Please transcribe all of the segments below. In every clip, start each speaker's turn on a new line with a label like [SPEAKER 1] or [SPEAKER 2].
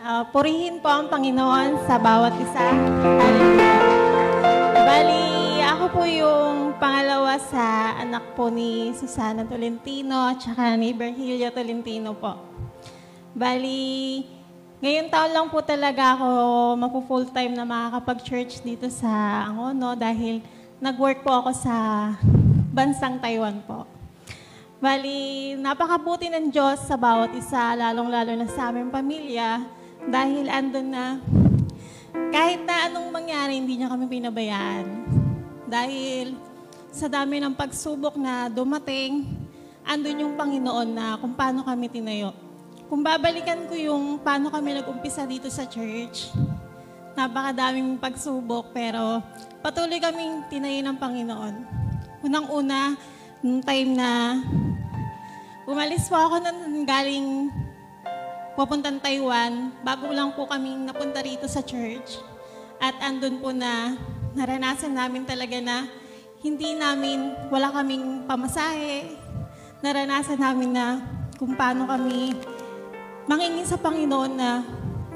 [SPEAKER 1] Purihin po ang Panginoon sa bawat isa. Hallelujah. Bali, ako po yung pangalawa sa anak po ni Susana Tolentino at saka ni Virgilio Tolentino po. Bali, ngayon taon lang po talaga ako mapu-full time na makakapag-church dito sa Angono dahil nag-work po ako sa bansang Taiwan po. Bali, napakabuti ng Diyos sa bawat isa, lalong-lalo na sa aming pamilya. Dahil andun na, kahit na anong mangyari, hindi niya kami pinabayaan. Dahil sa dami ng pagsubok na dumating, andun yung Panginoon na kung paano kami tinayo. Kung babalikan ko yung paano kami nag-umpisa dito sa church, napakadaming pagsubok, pero patuloy kaming tinayo ng Panginoon. Unang-una, nung time na umalis po ako nang galing papuntang Taiwan, bago lang po kaming napunta rito sa church. At andun po na naranasan namin talaga na wala kaming pamasahe. Naranasan namin na kung paano kami mangingin sa Panginoon na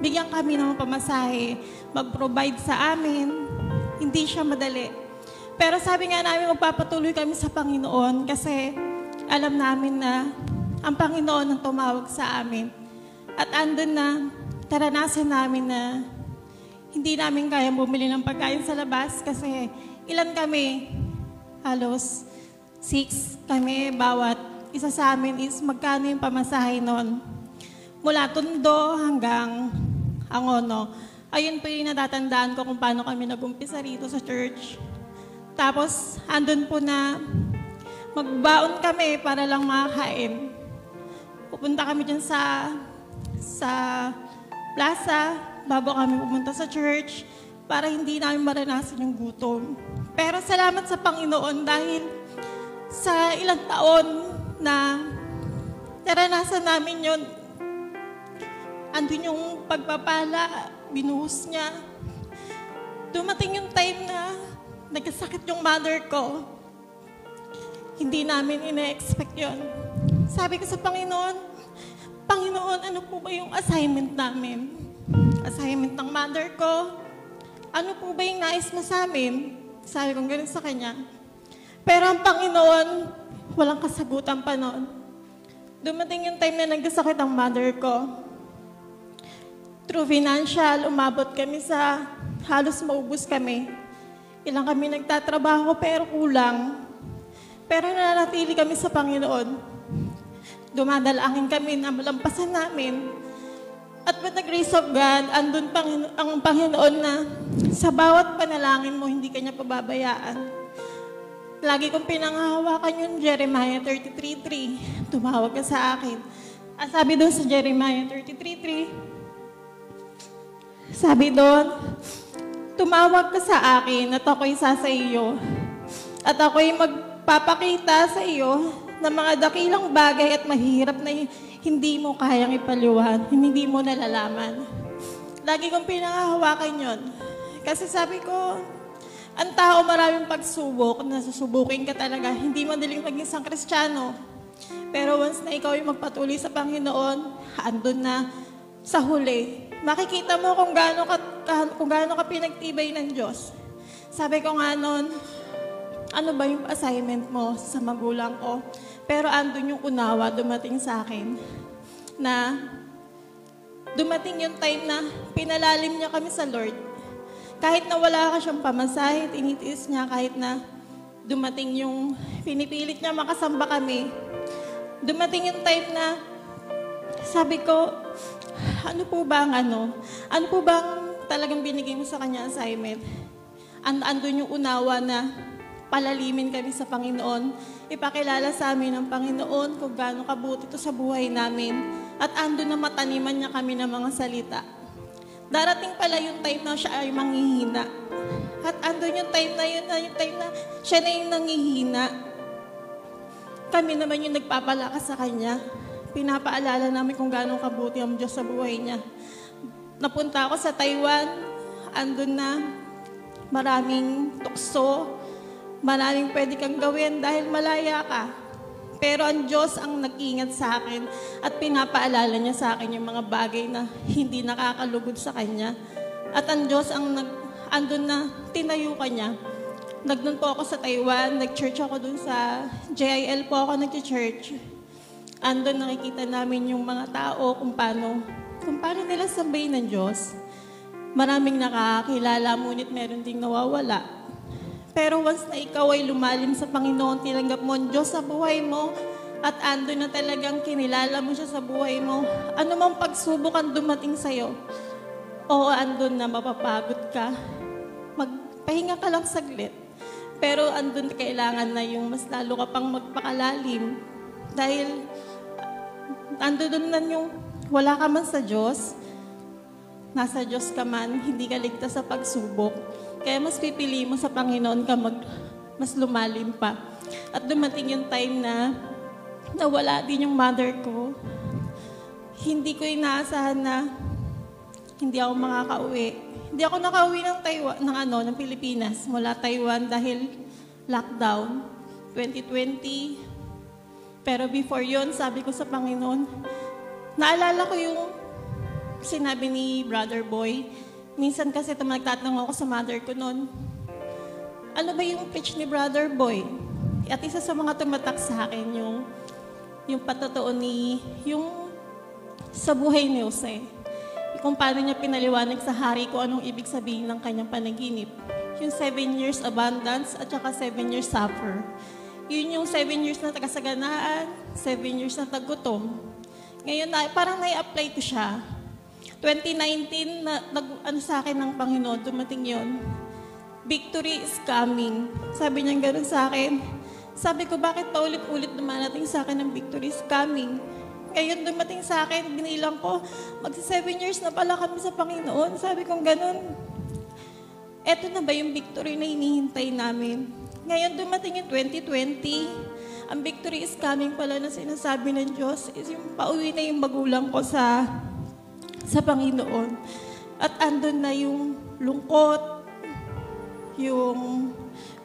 [SPEAKER 1] bigyan kami ng pamasahe, mag-provide sa amin. Hindi siya madali. Pero sabi nga namin, magpapatuloy kami sa Panginoon kasi alam namin na ang Panginoon ang tumawag sa amin. At andun na, naranasan namin na hindi namin kayang bumili ng pagkain sa labas kasi ilan kami? Halos 6 kami, bawat isa sa amin is magkano yung pamasahe noon. Mula Tondo hanggang Angono. Ayun po yung natatandaan ko kung paano kami nag-umpisa rito sa church. Tapos, andun po na magbaon kami para lang makakain. Pupunta kami dyan sa plaza bago kami pumunta sa church para hindi namin maranasan yung gutom. Pero salamat sa Panginoon dahil sa ilang taon na naranasan namin yun, andun yung pagpapala, binuhos niya. Dumating yung time na nagkasakit yung mother ko. Hindi namin ina-expect yun. Sabi ko sa Panginoon, Panginoon, ano po ba yung assignment namin? Assignment ng mother ko? Ano po ba yung nais mo sa amin? Sabi ko ganun sa kanya. Pero ang Panginoon, walang kasagutan pa noon. Dumating yung time na nagkasakit ang mother ko. Through financial, umabot kami sa halos maubos kami. Ilang kami nagtatrabaho pero kulang. Pero nananatili kami sa Panginoon. Dumadalangin kami na malampasan namin. At with the grace of God, andun ang Panginoon na sa bawat panalangin mo, hindi kanya pababayaan. Lagi kong pinanghahawakan yung Jeremiah 33:3. Tumawag ka sa akin. At sabi doon sa Jeremiah 33:3, sabi doon, tumawag ka sa akin at ako'y sasaiyo. At ako'y magpapakita sa iyo na mga dakilang bagay at mahirap na hindi mo kayang ipaliwan, hindi mo nalalaman. Lagi kong pinangahawakan yun. Kasi sabi ko, ang tao maraming pagsubok, nasusubukin ka talaga. Hindi madaling maging isang Kristiyano. Pero once na ikaw ay magpatuloy sa Panginoon, andun na sa huli. Makikita mo kung gaano ka pinagtibay ng Diyos. Sabi ko nga noon, ano ba yung assignment mo sa magulang ko? Pero andun yung unawa dumating sa akin na dumating yung time na pinalalim niya kami sa Lord. Kahit na wala ka siyang pamasahe, tinitiis niya kahit na dumating yung pinipilit niya makasamba kami. Dumating yung time na sabi ko, ano po ba talagang binigay mo sa kanya assignment? Andun yung unawa na palalimin kami sa Panginoon, ipakilala sa amin ng Panginoon kung gaano kabuti ito sa buhay namin, at andun na mataniman niya kami ng mga salita. Darating pala yung time na siya ay manghihina. At andun yung time na siya na yung nanghihina. Kami naman yung nagpapalakas sa kanya. Pinapaalala namin kung gaano kabuti ang Diyos sa buhay niya. Napunta ako sa Taiwan, andun na maraming tukso, maraming pwede kang gawin dahil malaya ka. Pero ang Diyos ang nag-ingat sa akin at pinapaalala niya sa akin yung mga bagay na hindi nakakalugod sa Kanya. At ang Diyos ang andun na tinayo ka niya. Nagdun po ako sa Taiwan, nag-church ako dun sa JIL po ako nag-church. Andun nakikita namin yung mga tao kung paano nila sambahin ng Diyos. Maraming nakakilala, ngunit meron ding nawawala. Pero once na ikaw ay lumalim sa Panginoon, tinanggap mo ang Diyos sa buhay mo, at andun na talagang kinilala mo siya sa buhay mo, ano mang pagsubok ang dumating sa'yo, o andun na mapapagod ka, magpahinga ka lang saglit. Pero andun kailangan na yung mas lalo ka pang magpakalalim. Dahil andun na yung wala ka man sa Diyos, nasa Diyos ka man, hindi ka ligtas sa pagsubok. Kaya mas pipili mo sa Panginoon ka mas lumalim pa. At dumating yung time na nawala din yung mother ko. Hindi ko inaasahan na hindi ako makakauwi. Hindi ako nakauwi ng Taiwan, ng Pilipinas mula Taiwan dahil lockdown 2020. Pero before yon, sabi ko sa Panginoon, naalala ko yung sinabi ni Brother Boy. Minsan kasi nagtatanong ako sa mother ko noon, ano ba yung preach ni Brother Boy? At isa sa mga tumatak sa akin yung patotoo yung sa buhay ni Jose. Kung paano niya pinaliwanag sa hari ko anong ibig sabihin ng kanyang panaginip. Yung 7 years abundance at saka 7 years suffer. Yun yung 7 years na tagasaganaan, 7 years na tagutom. Ngayon, parang nai-apply ko siya. 2019, sa akin ng Panginoon, dumating yun. Victory is coming. Sabi niya gano'n sa akin. Sabi ko, bakit pa ulit-ulit dumarating sa akin ng victory is coming? Ngayon, dumating sa akin, binilang ko, magsi 7 years na pala kami sa Panginoon. Sabi ko gano'n. Eto na ba yung victory na hinihintay namin? Ngayon, dumating yung 2020. Ang victory is coming pala na sinasabi ng Diyos is yung pauwi na yung magulang ko sa Panginoon. At andun na yung lungkot, yung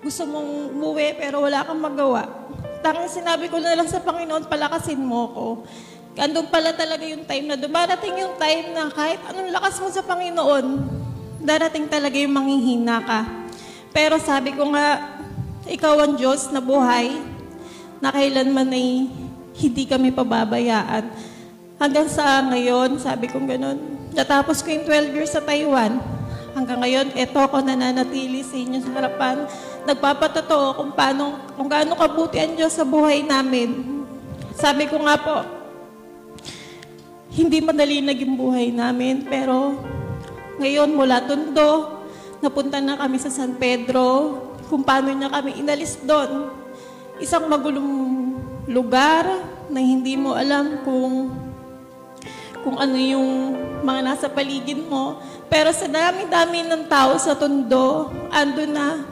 [SPEAKER 1] gusto mong umuwi pero wala kang magawa. Tanging sinabi ko na lang sa Panginoon, palakasin mo ko. Andun pala talaga yung time na dumarating yung time na kahit anong lakas mo sa Panginoon, darating talaga yung manghihina ka. Pero sabi ko nga, ikaw ang Diyos na buhay, na kailanman ay hindi kami pababayaan. Hanggang sa ngayon, sabi ko gano'n, natapos ko yung 12 years sa Taiwan. Hanggang ngayon, eto ako nananatili sa inyo sa harapan. Nagpapatotoo kung gaano kabuti ang Diyos sa buhay namin. Sabi ko nga po, hindi madali naging buhay namin, pero ngayon mula Tondo, napunta na kami sa San Pedro, kung paano niya kami inalis doon. Isang magulong lugar na hindi mo alam kung ano yung mga nasa paligid mo. Pero sa dami-dami ng tao sa Tondo, ando na.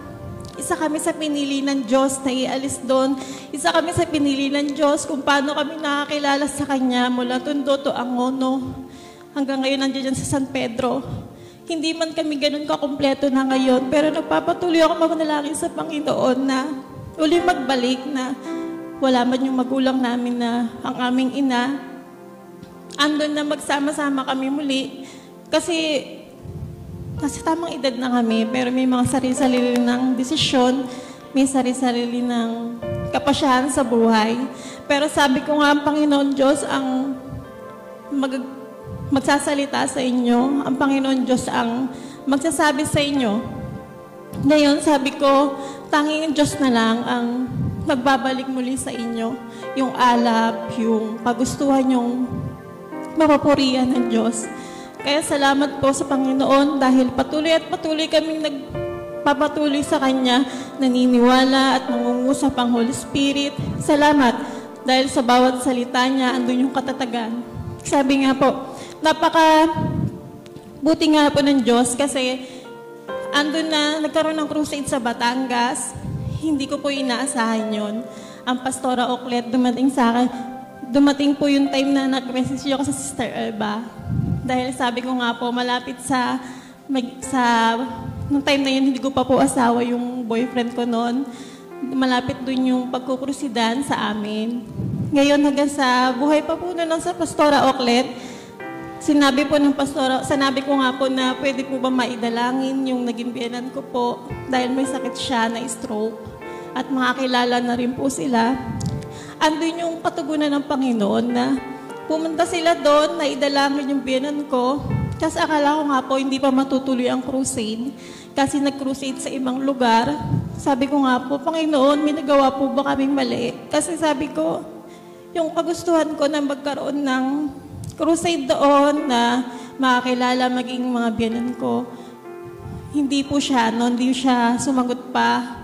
[SPEAKER 1] Isa kami sa pinili ng Diyos na ialis doon. Isa kami sa pinili ng Diyos kung paano kami nakakilala sa Kanya mula Tondo to Angono. Hanggang ngayon nandiyan sa San Pedro. Hindi man kami ganun kakumpleto na ngayon, pero nagpapatuloy ako manalangin sa Panginoon na uli magbalik na wala man yung magulang namin na ang aming ina. Andun na magsama-sama kami muli. Kasi nasa tamang edad na kami, pero may mga sarili-sarili ng desisyon, may sarili-sarili ng kapasyahan sa buhay. Pero sabi ko nga, ang Panginoon Diyos ang magsasalita sa inyo. Ang Panginoon Diyos ang magsasabi sa inyo. Ngayon, sabi ko, tanging Diyos na lang ang magbabalik muli sa inyo. Yung alap, yung pagustuhan, yung mapapurihan ng Diyos. Kaya salamat po sa Panginoon dahil patuloy at patuloy kaming nagpapatuloy sa Kanya, naniniwala at nangungusap ang Holy Spirit. Salamat dahil sa bawat salita niya, andun yung katatagan. Sabi nga po, buti nga po ng Diyos kasi andun na, nagkaroon ng crusade sa Batangas. Hindi ko po inaasahan yon. Ang Pastora Oklet dumating sa akin, dumating po yung time na nag-message ako sa Sister Elba. Dahil sabi ko nga po, malapit nung time na yun, hindi ko pa po asawa yung boyfriend ko noon. malapit dun yung pagkukrusidan sa amin. Ngayon hanggang sa buhay pa po nun sa Pastora Oklet, sinabi ko nga po na pwede po ba maidalangin yung naging biyenan ko po dahil may sakit siya na stroke at makakilala na rin po sila. Andun yung katugunan ng Panginoon na pumunta sila doon na idalangin yung biyenan ko. Kasi akala ko nga po hindi pa matutuloy ang crusade kasi nag-crusade sa ibang lugar. Sabi ko nga po, Panginoon, may nagawa po ba kaming mali? Kasi sabi ko, yung kagustuhan ko na magkaroon ng crusade doon na makakilala maging mga biyenan ko, hindi po siya, hindi siya sumagot pa.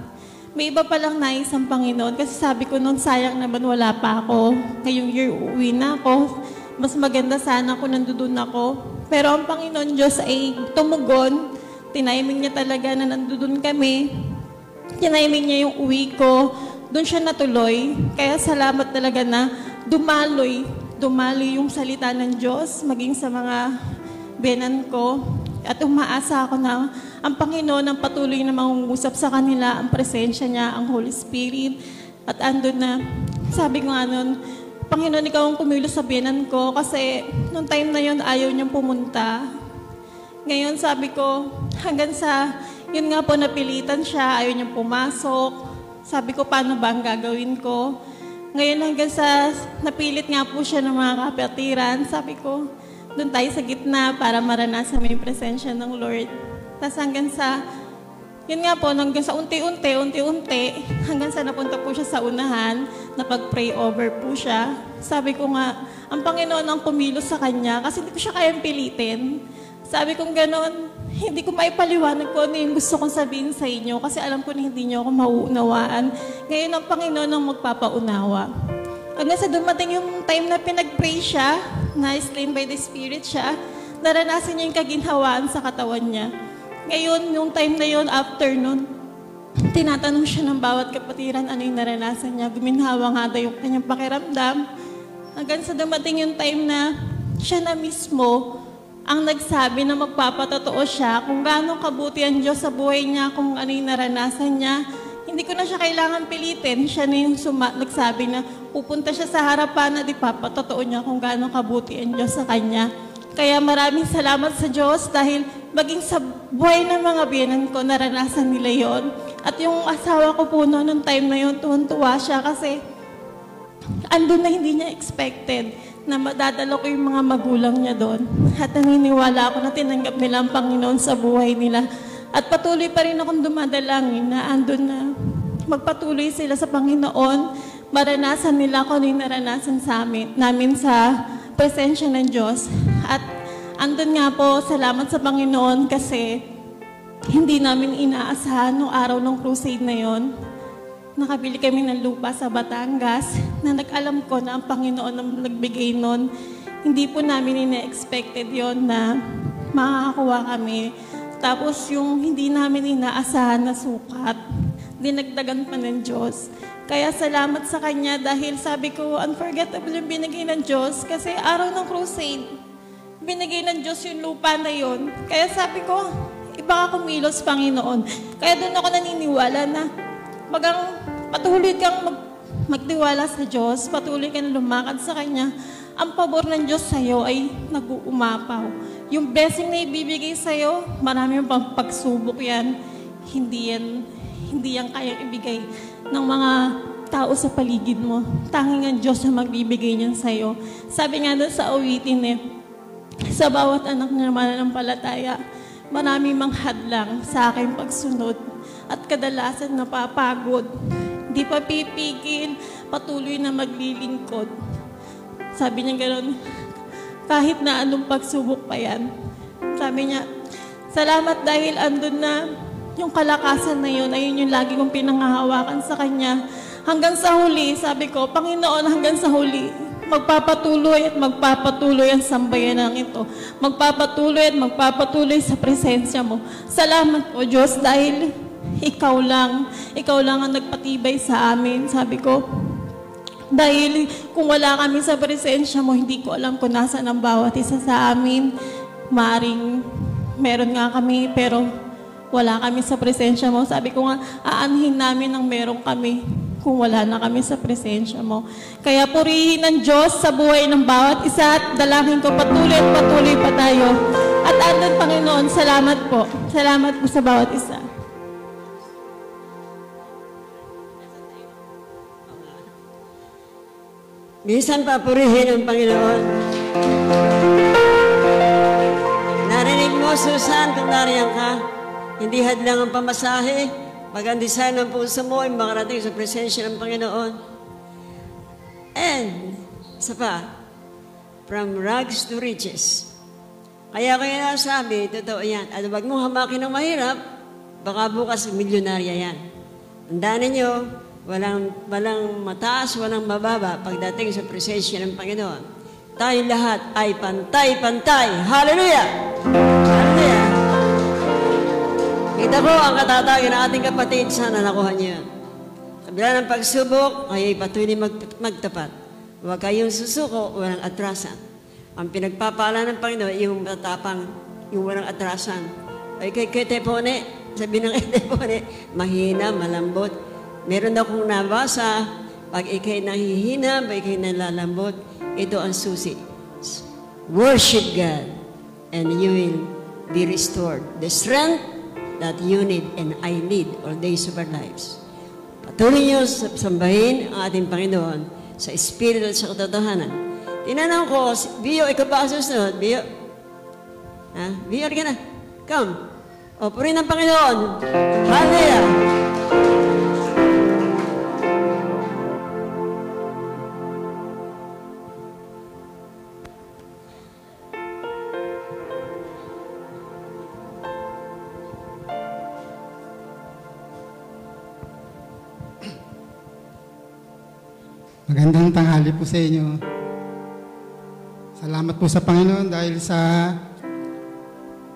[SPEAKER 1] May iba palang nais ang Panginoon kasi sabi ko noon, sayang naman wala pa ako. Ngayong year, uwi na ako. Mas maganda sana kung nandoon ako. Pero ang Panginoon Diyos ay tumugon. Tiniming niya talaga na nandoon kami. Tiniming niya yung uwi ko. Doon siya natuloy. Kaya salamat talaga na dumaloy yung salita ng Diyos, maging sa mga biyenan ko. At umaasa ako na ang Panginoon ang patuloy na mangungusap sa kanila, ang presensya niya, ang Holy Spirit. At andun na, sabi ko nga nun, Panginoon, ikaw ang kumilos sa biyenan ko kasi nung time na yun, ayaw niyang pumunta. Ngayon, sabi ko, hanggang sa, yun nga po, napilitan siya, ayaw niyang pumasok. Sabi ko, paano ba ang gagawin ko? Ngayon, hanggang sa, napilit nga po siya ng mga kapatiran, sabi ko, doon tayo sa gitna para maranasan mo yung presensya ng Lord. Tapos hanggang sa, yun nga po, hanggang sa unti-unti, hanggang sa napunta po siya sa unahan, napag-pray over po siya. Sabi ko nga, ang Panginoon ang kumilos sa kanya kasi hindi ko siya kayang pilitin. Sabi kong gano'n, hindi ko maipaliwanag ko ano yung gusto kong sabihin sa inyo kasi alam ko na hindi niyo ako mauunawaan. Ngayon ang Panginoon ang magpapaunawa. Hanggang sa dumating yung time na pinag-pray siya, na-slain by the Spirit siya, naranasan niya yung kaginhawaan sa katawan niya. Ngayon, yung time na yun, after nun, tinatanong siya ng bawat kapatiran ano yung naranasan niya. Guminhawa nga daw yung kanyang pakiramdam. Hanggang sa dumating yung time na siya na mismo ang nagsabi na magpapatotoo siya kung gaano kabuti ang Diyos sa buhay niya, kung ano yung naranasan niya. Hindi ko na siya kailangan pilitin. Siya na yung nagsabi na pupunta siya sa harapan at ipapatotoo niya kung gaano kabuti ang Diyos sa kanya. Kaya maraming salamat sa Diyos dahil maging sa buhay ng mga biyenan ko, naranasan nila yon. At yung asawa ko po noong time na yun, tuwan-tuwa siya kasi andun na hindi niya expected na madadala ko yung mga magulang niya doon. At naniniwala ako na tinanggap nila ang Panginoon sa buhay nila. At patuloy pa rin akong dumadalangin na andun na magpatuloy sila sa Panginoon, maranasan nila kung ano yung naranasan namin sa presensya ng Diyos. At andun nga po, salamat sa Panginoon kasi hindi namin inaasahan nung araw ng crusade na yon. Nakabili kami ng lupa sa Batangas na nag-alam ko na ang Panginoon ang nagbigay nun. Hindi po namin ina-expected yon na makakakuha kami. Tapos yung hindi namin inaasahan na sukat, dinagdagan pa ng Diyos. Kaya salamat sa Kanya dahil sabi ko, unforgettable yung binigay ng Diyos kasi araw ng crusade, binigay ng Diyos yung lupa na yon. Kaya sabi ko, iba ka kumilos, Panginoon. Kaya doon ako naniniwala na patuloy kang magtiwala sa Diyos, patuloy kang lumakad sa Kanya. Ang pabor ng Diyos sa'yo ay nag-uumapaw. Yung blessing na ibibigay sa'yo, marami pang pagsubok yan. Hindi yan kayang ibigay ng mga tao sa paligid mo. Tanging ang Diyos na magbibigay niyan sa'yo. Sabi nga doon sa awitin sa bawat anak na mananampalataya, marami mang hadlang sa aking pagsunod at kadalasan napapagod. Di pa pipigil, patuloy na maglilingkod. Sabi niya gano'n, kahit na anong pagsubok pa yan. Sabi niya, salamat dahil andun na yung kalakasan na yun, ayun yung lagi kong pinangahawakan sa Kanya. Hanggang sa huli, sabi ko, Panginoon, hanggang sa huli, magpapatuloy at magpapatuloy ang sambayanan ito. Magpapatuloy at magpapatuloy sa presensya mo. Salamat po, Diyos, dahil ikaw lang ang nagpatibay sa amin. Sabi ko, dahil kung wala kami sa presensya mo, hindi ko alam kung nasaan ang bawat isa sa amin. Maaring meron nga kami, pero wala kami sa presensya mo. Sabi ko nga, aanhin namin ng meron kami kung wala na kami sa presensya mo. Kaya purihin ng Diyos sa buhay ng bawat isa at dalangin ko patuloy at patuloy pa tayo. At andun, Panginoon, salamat po. Salamat po sa bawat isa.
[SPEAKER 2] Minsan papurihin ang Panginoon. Narinig mo, Susan, kung nariyan ka, hindi hadlang ang pamasahe, pag-andisan ng puso mo ay makarating sa presensya ng Panginoon. And, isa pa, from rags to riches. Kaya ko yung nasabi, totoo yan. At wag mong hamakin ng mahirap, baka bukas milyonarya yan. Tandaan ninyo, walang mataas, walang mababa pagdating sa presensya ng Panginoon. Tayo lahat ay pantay-pantay. Hallelujah! Hallelujah! Kita ko ang katatagin ng ating kapatid. Sana nakuha niyo yan. Kabila ng pagsubok, ay patuloy magtapat. Huwag kayong susuko, walang atrasan. Ang pinagpapala ng Panginoon, yung matapang, yung walang atrasan. Ay kay Tepone, sabi ng Tepone, mahina, malambot. Meron akong nabasa, pag ikay nahihina, pag ikay nalalambot, ito ang susi. Worship God, and you will be restored. The strength that you need and I need all days of our lives. Patuloy niyo sambahin ang ating Panginoon sa Espiritu at sa katotohanan. Tinanong ko, Bio, ikaw ba ang susunod? Bio? Ha? Bio, ka na. Come. O, purihin ang Panginoon. Hallelujah!
[SPEAKER 3] Magandang tanghali po sa inyo. Salamat po sa Panginoon dahil sa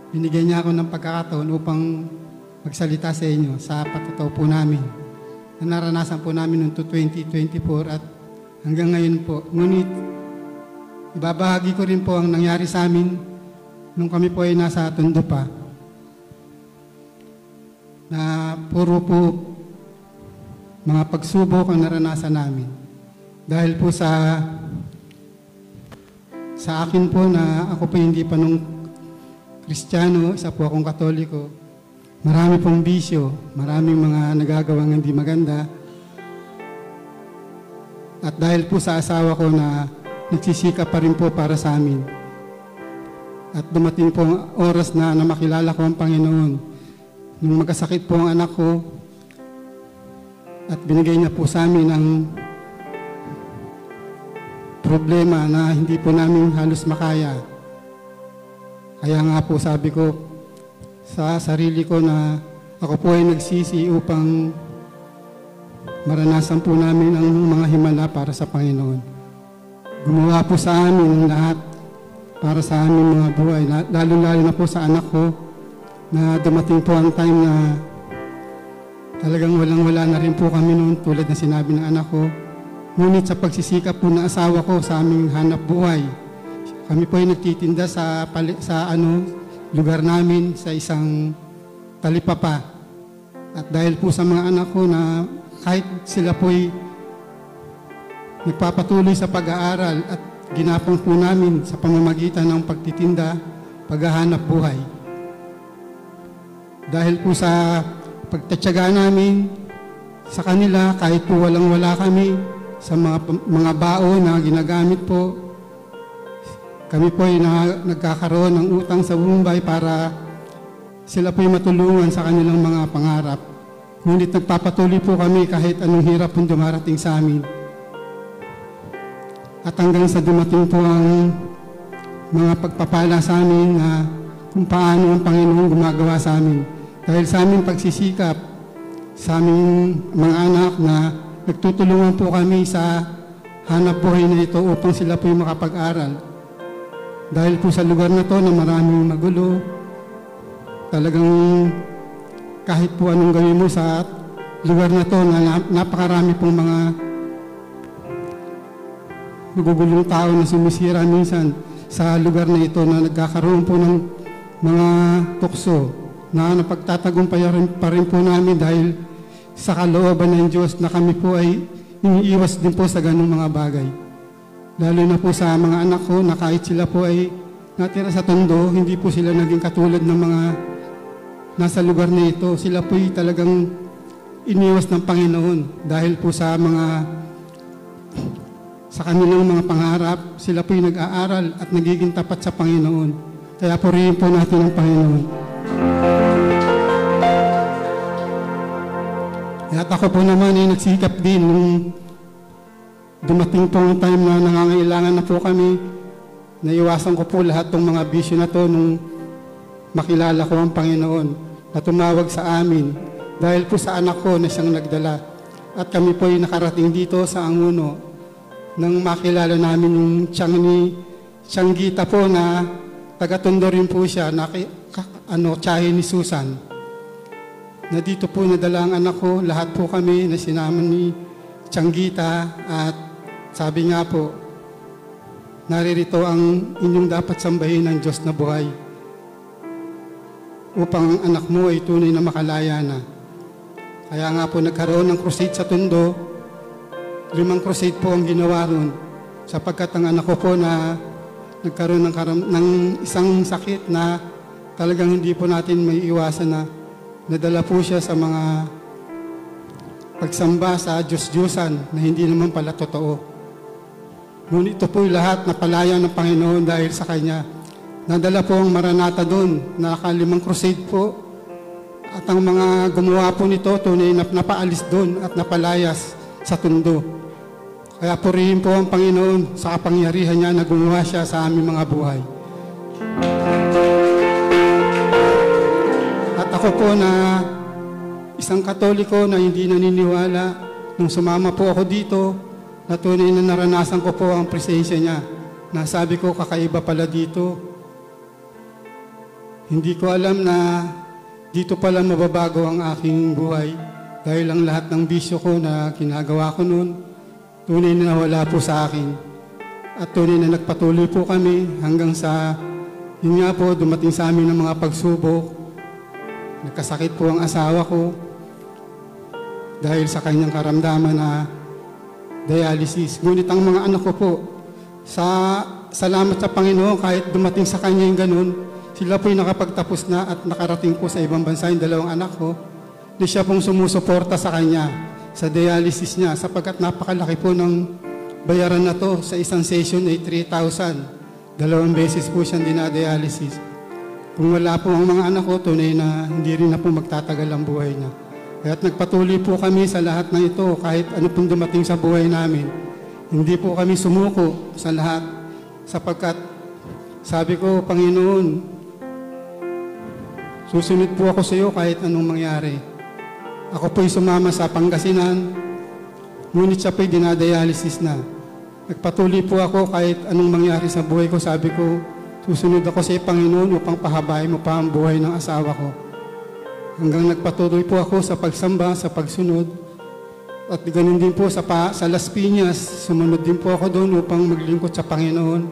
[SPEAKER 3] binigyan niya ako ng pagkakataon upang magsalita sa inyo sa patotoo po namin na naranasan po namin noong 2024 at hanggang ngayon po. Ngunit ibabahagi ko rin po ang nangyari sa amin nung kami po ay nasa Tondo pa, na puro po mga pagsubok ang naranasan namin. Dahil po sa akin po na ako po hindi pa nung Kristiyano, isa po akong Katoliko, marami pong bisyo, maraming mga nagagawang hindi maganda. At dahil po sa asawa ko na nagsisikap pa rin po para sa amin. At dumating po ang oras na makilala ko ang Panginoon. Nung magkasakit po ang anak ko, at binigay niya po sa amin ang problema na hindi po namin halos makaya. Kaya nga po sabi ko sa sarili ko na ako po ay nagsisi upang maranasan po namin ang mga himala para sa Panginoon. Gumawa po sa amin ang lahat para sa aming mga buhay. Lalo-lalo na po sa anak ko na dumating po ang time na talagang walang-wala na rin po kami noon tulad na sinabi ng anak ko. Ngunit sa pagsisikap po ng asawa ko sa aming hanap buhay, kami po ay nagtitinda sa lugar namin sa isang talipapa. At dahil po sa mga anak ko na kahit sila po ay nagpapatuloy sa pag-aaral at ginapang po namin sa pamamagitan ng pagtitinda, paghahanap buhay. Dahil po sa pagtatyaga namin sa kanila, kahit po walang-wala kami, sa mga baon na ginagamit po, kami po ay nagkakaroon ng utang sa Mumbai para sila po ay matulungan sa kanilang mga pangarap. Ngunit nagpapatuloy po kami kahit anong hirap pong dumarating sa amin. At hanggang sa dumating po ang mga pagpapala sa amin na kung paano ang Panginoon gumagawa sa amin. Dahil sa aming pagsisikap, sa aming mga anak na nagtutulungan po kami sa hanap buhay na ito upang sila po yung makapag-aral. Dahil po sa lugar na to na maraming magulo, talagang kahit po anong gawin mo sa lugar na to na napakarami pong mga nagugulong tao na sumisira minsan sa lugar na ito na nagkakaroon po ng mga tukso. na napagtatagumpayan pa rin po namin dahil sa kalooban ng Diyos na kami po ay iniiwas din po sa ganung mga bagay. Lalo na po sa mga anak ko na kahit sila po ay natira sa Tondo, hindi po sila naging katulad ng mga nasa lugar na ito. Sila po ay talagang iniwas ng Panginoon dahil po sa kanilang mga pangarap, sila po ay nag-aaral at nagiging tapat sa Panginoon. Kaya purihin po natin ang Panginoon. At ako po naman ay nagsikap din nung dumating po ang time na nangangailangan na po kami. Naiwasan ko po lahat ng mga bisyo na to nung makilala ko ang Panginoon na tumawag sa amin dahil po sa anak ko na siyang nagdala. At kami po ay nakarating dito sa Anguno nang makilala namin yung Tiyang Gita po na taga-Tondo rin po siya, tiyahin ni Susan. Na dito po nadala ang anak ko, lahat po kami na sinama ni Tiyang Gita at sabi nga po, naririto ang inyong dapat sambahin ng Diyos na buhay upang ang anak mo ay tunay na makalaya na. Kaya nga po nagkaroon ng crusade sa Tondo. 5 crusade po ang ginawa ron sapagkat ang anak ko po na nagkaroon ng isang sakit na talagang hindi po natin may iwasan na nadala po siya sa mga pagsamba sa Diyos-Diyosan na hindi naman pala totoo. Ngunit ito po lahat na palaya ng Panginoon dahil sa Kanya. Nadala po ang Maranatha doon, naka-5 crusade po. At ang mga gumawa po nito, tunay na napaalis doon at napalayas sa Tondo. Kaya purihin po ang Panginoon sa kapangyarihan niya na gumawa siya sa aming mga buhay. At ako po na isang Katoliko na hindi naniniwala, nung sumama po ako dito, na tunay na naranasan ko po ang presensya niya. Nasabi ko, kakaiba pala dito. Hindi ko alam na dito pala mababago ang aking buhay dahil ang lahat ng bisyo ko na ginagawa ko noon, tunay na nawala po sa akin. At tunay na nagpatuloy po kami hanggang sa, yun nga po, dumating sa amin ng mga pagsubok. Nagkasakit po ang asawa ko dahil sa kanyang karamdaman na dialysis. Ngunit ang mga anak ko po, salamat sa Panginoon, kahit dumating sa kanya yung ganun, sila po'y nakapagtapos na at nakarating po sa ibang bansa yung 2 anak ko, na siya pong sumusuporta sa kanya sa dialysis niya sapagkat napakalaki po ng bayaran na to. Sa isang session ay 3,000. 2 beses po siyang dinadialysis. Kung wala po ang mga anak ko, tunay na hindi rin na po magtatagal ang buhay niya. Kaya't nagpatuloy po kami sa lahat ng ito kahit ano pong dumating sa buhay namin. Hindi po kami sumuko sa lahat sapagkat sabi ko, Panginoon, susunod po ako sa iyo kahit anong mangyari. Ako po'y sumama sa Pangasinan, ngunit siya po'y dinadialysis na. Nagpatuloy po ako kahit anong mangyari sa buhay ko. Sabi ko, susunod ako sa iyo, Panginoon, upang pahabain mo pa ang buhay ng asawa ko. Hanggang nagpatuloy po ako sa pagsamba, sa pagsunod. At ganun din po sa Las Piñas, sumunod din po ako doon upang maglingkod sa Panginoon.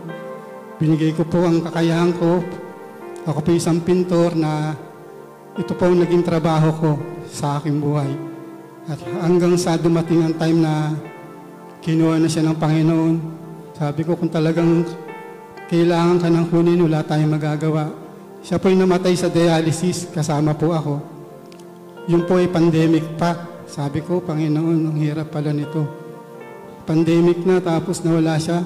[SPEAKER 3] Binigay ko po ang kakayahan ko. Ako po isang pintor na ito po ang naging trabaho ko sa aking buhay. At hanggang sa dumating ang time na kinuha na siya ng Panginoon, sabi ko kung talagang kailangan ka ng kunin, wala tayong magagawa. Siya po'y namatay sa dialysis, kasama po ako. Yung po ay pandemic pa. Sabi ko, Panginoon, ang hirap pala nito. Pandemic na, tapos nawala siya.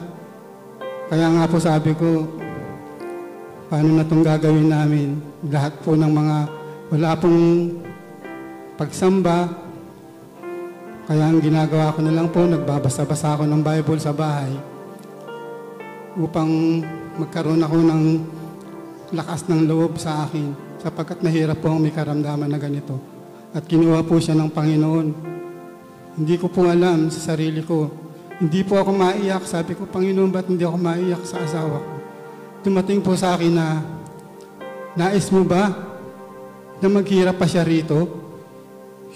[SPEAKER 3] Kaya nga po sabi ko, paano na itong gagawin namin? Lahat po ng mga, wala pong pagsamba. Kaya ang ginagawa ko na lang po, nagbabasa-basa ako ng Bible sa bahay upang magkaroon ako ng lakas ng loob sa akin sapagkat mahirap po ang may karamdaman na ganito. At kinuha po siya ng Panginoon. Hindi ko po alam sa sarili ko. Hindi po ako maiyak. Sabi ko, Panginoon, ba't hindi ako maiyak sa asawa ko? Dumating po sa akin na, nais mo ba na maghirap pa siya rito?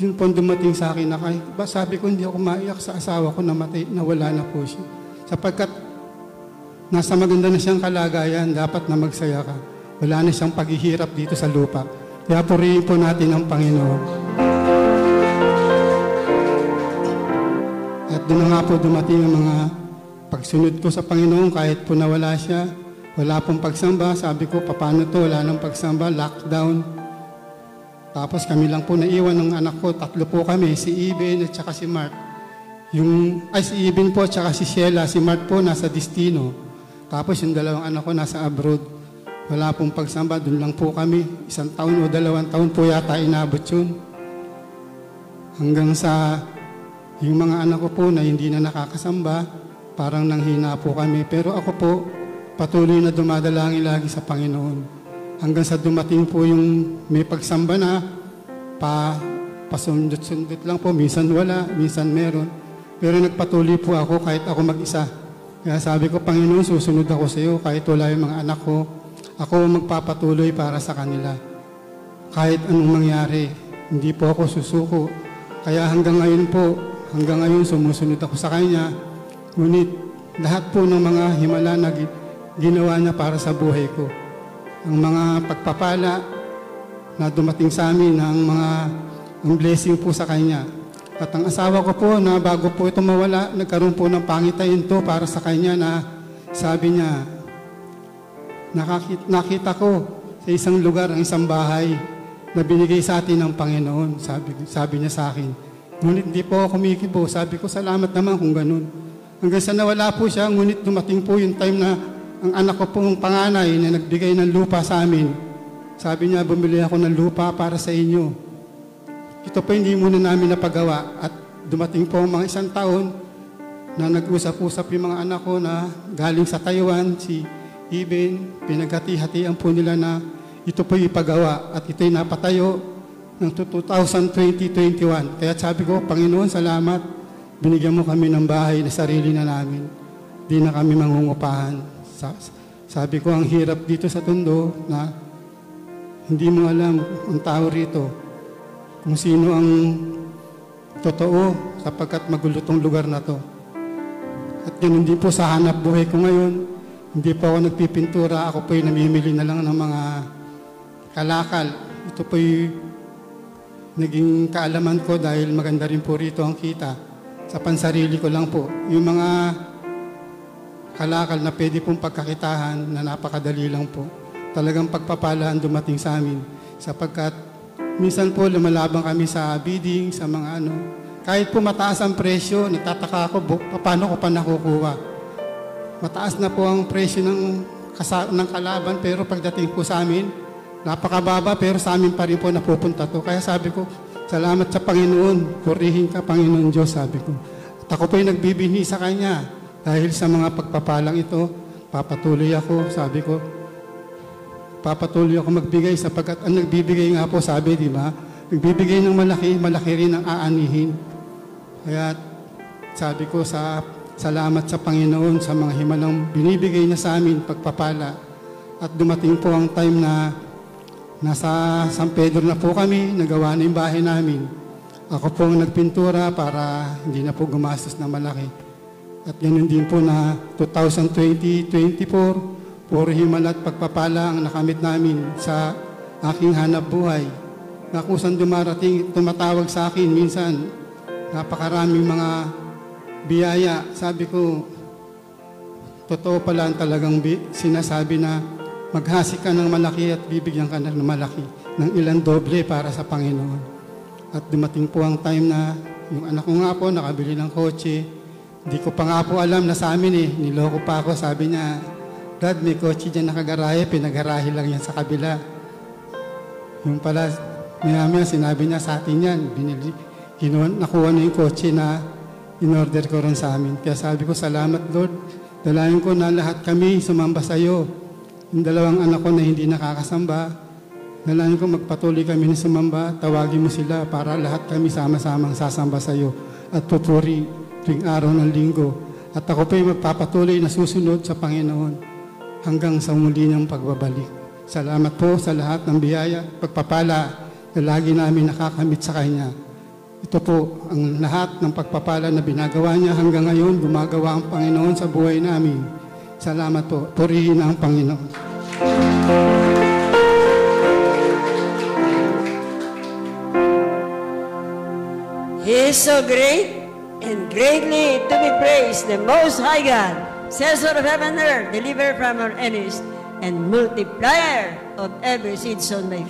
[SPEAKER 3] Yun po dumating sa akin na, sabi ko, hindi ako maiyak sa asawa ko na wala na po siya. Sapagkat nasa maganda na siyang kalagayan, dapat na magsaya ka. Wala na siyang paghihirap dito sa lupa. Kaya purihin po natin ang Panginoon. At doon na nga po dumating ang mga pagsunod ko sa Panginoon kahit po nawala siya. Wala pong pagsamba. Sabi ko, paano to? Wala nang pagsamba. Lockdown. Tapos kami lang po naiwan ng anak ko. 3 po kami. Si Iben at saka si Mark. Si Iben po at saka si Sheila. Si Mark po nasa Destino. Tapos yung 2 anak ko nasa abroad. Wala pong pagsamba. Doon lang po kami. 1 taon o 2 taon po yata inabot yun. Hanggang sa yung mga anak ko po na hindi na nakakasamba, parang nanghina po kami. Pero ako po, patuloy na dumadalangin lagi sa Panginoon. Hanggang sa dumating po yung may pagsamba na, pasundot-sundot lang po. Minsan wala, minsan meron. Pero nagpatuloy po ako kahit ako mag-isa. Kaya sabi ko, Panginoon, susunod ako sa iyo kahit wala yung mga anak ko. Ako magpapatuloy para sa kanila. Kahit anong mangyari, hindi po ako susuko. Kaya hanggang ngayon sumusunod ako sa Kanya. Ngunit lahat po ng mga himala na ginawa niya para sa buhay ko. Ang mga pagpapala na dumating sa amin, ang blessing po sa Kanya. At ang asawa ko po na bago po ito mawala, nagkaroon po ng pangitayin to para sa Kanya na sabi niya, nakita ko sa isang lugar, ang isang bahay na binigay sa atin ng Panginoon. Sabi niya sa akin. Ngunit hindi po ako kumikibo. Sabi ko, salamat naman kung ganun. Hanggang sa nawala po siya, ngunit dumating po yung time na ang anak ko pong panganay na nagbigay ng lupa sa amin. Sabi niya, bumili ako ng lupa para sa inyo. Ito po hindi muna namin napagawa. At dumating po mga 1 taon na nag-usap-usap yung mga anak ko na galing sa Taiwan, si Iben, pinaghati-hatian po nila na ito po ipagawa. At ito'y napatayo ng 2020-21. Kaya sabi ko, Panginoon, salamat. Binigyan mo kami ng bahay na sarili na namin. Di na kami mangungupahan. Sabi ko, ang hirap dito sa Tondo na hindi mo alam ang tao rito kung sino ang totoo sapagkat magulo tong lugar na to. At yun, hindi po sa hanap buhay ko ngayon. Hindi po ako nagpipintura. Ako po'y namimili na lang ng mga kalakal. Ito po'y naging kaalaman ko dahil maganda rin po rito ang kita. Sa pansarili ko lang po. Yung mga kalakal na pwede pong pagkakitahan na napakadali lang po. Talagang pagpapalaan dumating sa amin. Sapagkat minsan po lumalabang kami sa bidding, sa mga kahit po mataas ang presyo, nagtataka ako, paano ko pa nakukuha? Mataas na po ang presyo ng kalaban, pero pagdating po sa amin, napakababa, pero sa amin pa rin po napupunta to. Kaya sabi ko, salamat sa Panginoon, purihin ka Panginoon Diyos, sabi ko. At ako po'y nagbibini sa Kanya. Dahil sa mga pagpapalang ito, papatuloy ako, sabi ko, papatuloy ako magbigay sapagkat ang nagbibigay nga po, sabi, di ba? Nagbibigay ng malaki, malaki rin ang aanihin. Kaya sabi ko, salamat sa Panginoon sa mga himalang binibigay niya sa amin, pagpapala. At dumating po ang time na nasa San Pedro na po kami, nagawa na yung bahay namin. Ako po ang nagpintura para hindi na po gumastos na malaki. At ganun din po na 2020-24, puro himala at pagpapala ang nakamit namin sa aking hanap buhay. Na kung saan dumarating, tumatawag sa akin minsan, napakaraming mga biyaya. Sabi ko, totoo pala ang talagang sinasabi na maghasik ka ng malaki at bibigyan ka ng malaki, ng ilang doble para sa Panginoon. At dumating po ang time na yung anak ko nga po nakabili ng kotse. Hindi ko pa nga po alam na sa amin niloko pa ako. Sabi niya, Dad, may kotse dyan nakagarahe, pinagarahe lang yan sa kabila. Yung pala, maya sinabi niya sa atin yan, nakuha na yung kotse na in-order ko rin sa amin. Kaya sabi ko, salamat Lord, dalayan ko na lahat kami sumamba sa iyo. Yung 2 anak ko na hindi nakakasamba, dalayan ko magpatuloy kami na sumamba, tawagin mo sila para lahat kami sama-samang sasamba sa iyo at pupuri tuwing araw ng linggo. At ako po'y magpapatuloy na susunod sa Panginoon hanggang sa muli niyang pagbabalik. Salamat po sa lahat ng biyaya, pagpapala na lagi namin nakakamit sa Kanya. Ito po ang lahat ng pagpapala na binagawa niya hanggang ngayon, gumagawa ang Panginoon sa buhay namin. Salamat po. Purihin ang Panginoon.
[SPEAKER 2] is so great and greatly to be praised, the Most High God, Censor of heaven and earth, deliverer from our enemies, and multiplier of every seed sown by faith.